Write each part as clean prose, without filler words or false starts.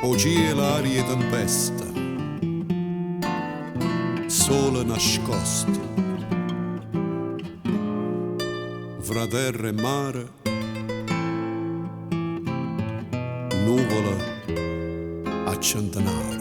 Oggi è l'aria tempesta, sole nascosto, fra terra e mare, nuvola a centenare.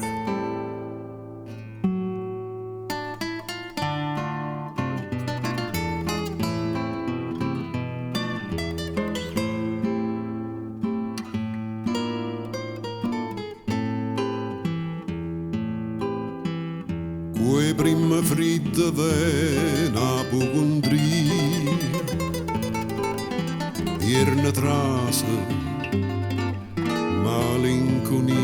Quei prima fritta vena pugundria, vierne trasa, malinconia,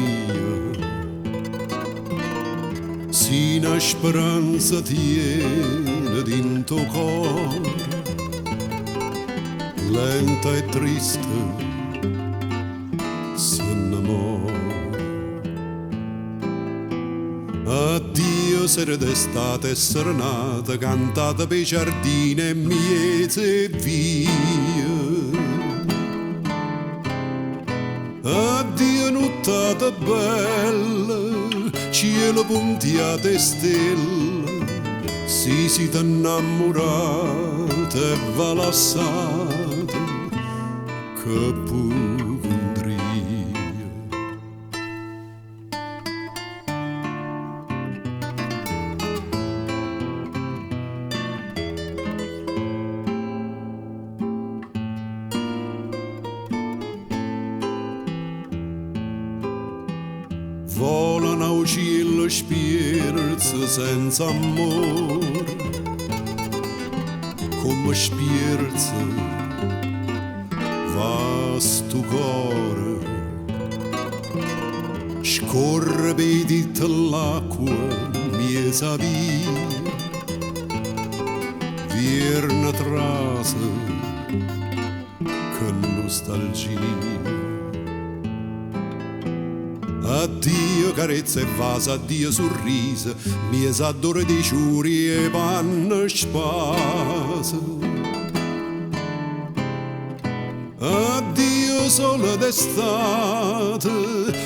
si una speranza tiene dinto cor, lenta e triste s'annamora. Addio sera d'estate e serenata, cantata per giardini e miete e via. Addio nottata bella, cielo puntiate e stelle, si siete innamorate e valassate, che pugundria. Volano a uccello spirzi senza amore, come spirzi vasto cuore. Scorre per tutta l'acqua miesa via, vierne trasa che nostalgia. Addio carezza e vasa, addio sorriso, miesa d'ore di ciuri e panne spasa. Addio sole d'estate,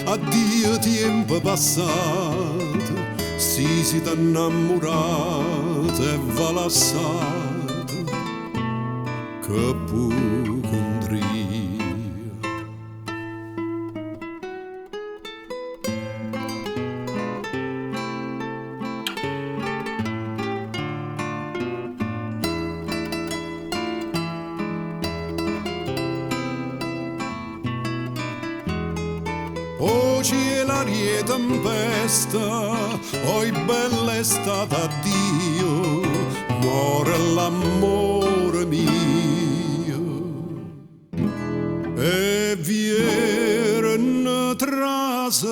addio tempo passato, si siete innamorate e valassate, che pugundria. Oggi è l'aria tempesta, oi bella estate addio, muore l'amore mio. E viene trase